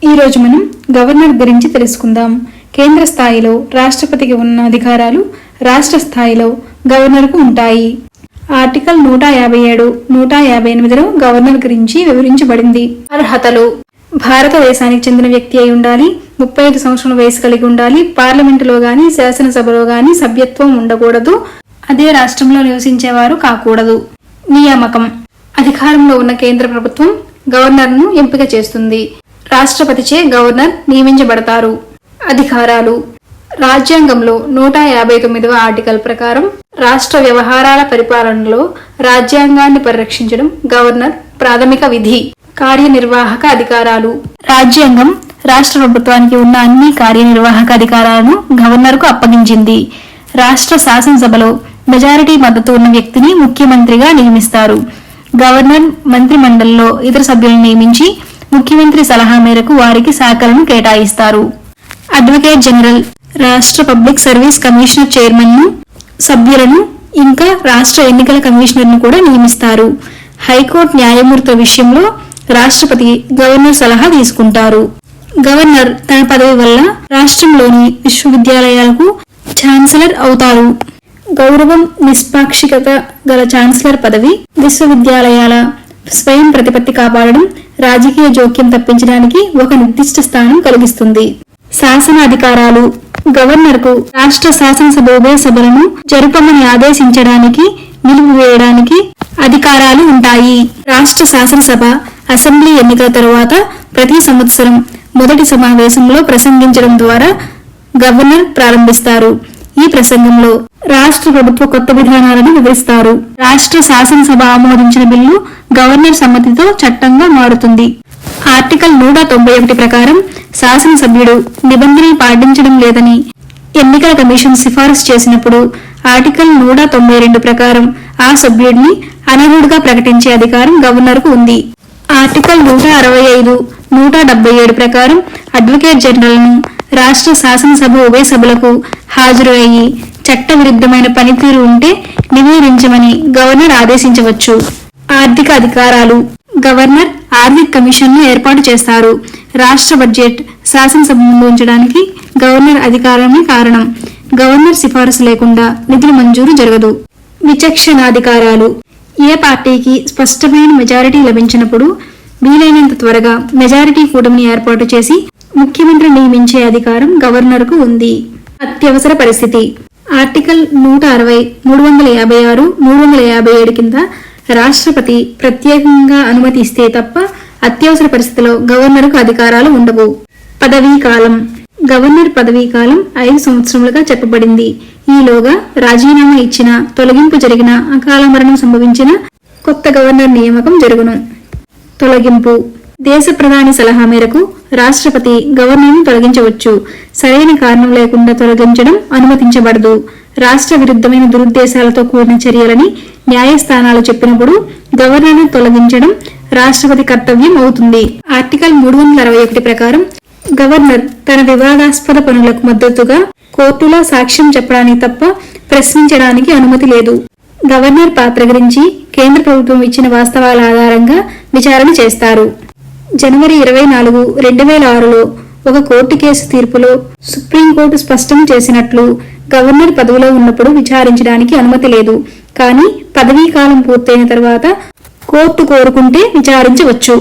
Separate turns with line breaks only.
ఈ రోజు మనం గవర్నర్ గురించి తెలుసుకుందాం. కేంద్ర స్థాయిలో రాష్ట్రపతికి ఉన్న అధికారాలు రాష్ట్ర స్థాయిలో గవర్నర్కు ఉంటాయి. ఆర్టికల్ 157, 158లో గవర్నర్ గురించి వివరించబడింది. అర్హతలు: భారతదేశానికి చెందిన వ్యక్తి అయి ఉండాలి, 35 సంవత్సరాల వయసు కలిగి ఉండాలి, పార్లమెంటులో గాని శాసనసభలో గాని సభ్యత్వం ఉండకూడదు, అదే రాష్ట్రంలో నివసించేవారు కాకూడదు. నియామకం: అధికారంలో ఉన్న కేంద్ర ప్రభుత్వం గవర్నర్ను ఎంపిక చేస్తుంది. రాష్ట్రపతిచే గవర్నర్ నియమించబడతారు. అధికారాలు: రాజ్యాంగంలో 159వ ఆర్టికల్ ప్రకారం రాష్ట్ర వ్యవహారాల పరిపాలనలో రాజ్యాంగాన్ని పరిరక్షించడం గవర్నర్ ప్రాథమిక విధి. కార్యనిర్వాహక అధికారాలు: రాజ్యాంగం రాష్ట్ర ప్రభుత్వానికి ఉన్న అన్ని కార్యనిర్వాహక అధికారాలను గవర్నర్కు అప్పగించింది. రాష్ట్ర శాసనసభలో మెజారిటీ మద్దతు ఉన్న వ్యక్తిని ముఖ్యమంత్రిగా నియమిస్తారు. గవర్నర్ మంత్రిమండలిలో ఇతర సభ్యులను నియమించి ముఖ్యమంత్రి సలహా మేరకు వారికి శాఖలను కేటాయిస్తారు. అడ్వకేట్ జనరల్ రాష్ట్ర పబ్లిక్ సర్వీస్ కమిషనర్ చైర్మన్ ను, సభ్యులను, ఇంకా రాష్ట్ర ఎన్నికల కమిషనర్ ను కూడా నియమిస్తారు. హైకోర్టు న్యాయమూర్తుల విషయంలో రాష్ట్రపతి గవర్నర్ సలహా తీసుకుంటారు. గవర్నర్ తన పదవి వల్ల రాష్ట్రంలోని విశ్వవిద్యాలయాలకు ఛాన్సలర్ అవుతారు. గౌరవం, నిష్పాక్షికత గల ఛాన్సలర్ పదవి విశ్వవిద్యాలయాల స్వయం ప్రతిపత్తి కాపాడడం, రాజకీయ జోక్యం తప్పించడానికి ఒక నిర్దిష్ట స్థానం కలిగిస్తుంది. శాసన అధికారాలు: గవర్నర్కు రాష్ట్ర శాసనసభ ఉభయ సభలను జరుపమని ఆదేశించడానికి, నిలిపివేయడానికి అధికారాలు ఉంటాయి. రాష్ట్ర శాసనసభ అసెంబ్లీ ఎన్నికల తరువాత ప్రతి సంవత్సరం మొదటి సమావేశంలో ప్రసంగించడం ద్వారా గవర్నర్ ప్రారంభిస్తారు. ఈ ప్రసంగంలో రాష్ట్ర ప్రభుత్వ కొత్త విధానాలను వివరిస్తారు. రాష్ట్ర శాసనసభ ఆమోదించిన బిల్లు గవర్నర్ సమ్మతితో చట్టంగా మారుతుంది. ఆర్టికల్ 191 ప్రకారం శాసనసభ్యుడు నిబంధనలు పాటించడం లేదని ఎన్నికల కమిషన్ సిఫారసు చేసినప్పుడు ఆర్టికల్ 192 ప్రకారం ఆ సభ్యుడిని అనర్హుడిగా ప్రకటించే అధికారం గవర్నర్కు ఉంది. ఆర్టికల్ 165, 177 ప్రకారం అడ్వకేట్ జనరల్ను రాష్ట్ర శాసనసభ ఉభయ సభలకు హాజరు అయ్యి చట్ట విరుద్ధమైన పనితీరు ఉంటే నివేదించమని గవర్నర్ ఆదేశించవచ్చు. ఆర్థిక అధికారాలు: గవర్నర్ ఆర్థిక కమిషన్ను ఏర్పాటు చేస్తారు. రాష్ట్ర బడ్జెట్ శాసనసభ ముందు ఉంచడానికి గవర్నర్ అధికారమే కారణం. గవర్నర్ సిఫారసు లేకుండా నిధుల మంజూరు జరగదు. విచక్షణాధికారాలు: ఏ పార్టీకి స్పష్టమైన మెజారిటీ లభించినప్పుడు వీలైనంత త్వరగా మెజారిటీ కూటమిని ఏర్పాటు చేసి ముఖ్యమంత్రి నియమించే అధికారం గవర్నర్కు ఉంది. అత్యవసర పరిస్థితి: ఆర్టికల్ 160, 356, 357 కింద రాష్ట్రపతి ప్రత్యేకంగా అనుమతి ఇస్తే తప్ప అత్యవసర పరిస్థితిలో గవర్నర్కు అధికారాలు ఉండవు. పదవీ కాలం: గవర్నర్ పదవీ కాలం 5 సంవత్సరములుగా చెప్పబడింది. ఈలోగా రాజీనామా ఇచ్చిన, తొలగింపు జరిగిన, అకాల మరణం సంభవించిన కొత్త గవర్నర్ నియామకం జరుగును. తొలగింపు: దేశ ప్రధాని సలహా మేరకు రాష్ట్రపతి గవర్నర్ను తొలగించవచ్చు. సరైన కారణం లేకుండా తొలగించడం అనుమతించబడదు. రాష్ట్ర విరుద్ధమైన దురుద్దేశాలతో కూడిన చర్యలని న్యాయస్థానాలు చెప్పినప్పుడు గవర్నర్ను తొలగించడం రాష్ట్రపతి కర్తవ్యం అవుతుంది. ఆర్టికల్ 361 ప్రకారం గవర్నర్ తన వివాదాస్పద పనులకు మద్దతుగా కోర్టులో సాక్ష్యం చెప్పడానికి తప్ప ప్రశ్నించడానికి అనుమతి లేదు. గవర్నర్ పాత్ర గురించి కేంద్ర ప్రభుత్వం ఇచ్చిన వాస్తవాల ఆధారంగా విచారణ చేస్తారు. జనవరి 24, 2006లో ఒక కోర్టు కేసు తీర్పులో సుప్రీంకోర్టు స్పష్టం చేసినట్లు గవర్నర్ పదవిలో ఉన్నప్పుడు విచారించడానికి అనుమతి లేదు. కానీ పదవీ కాలం పూర్తయిన తర్వాత కోర్టు కోరుకుంటే విచారించవచ్చు.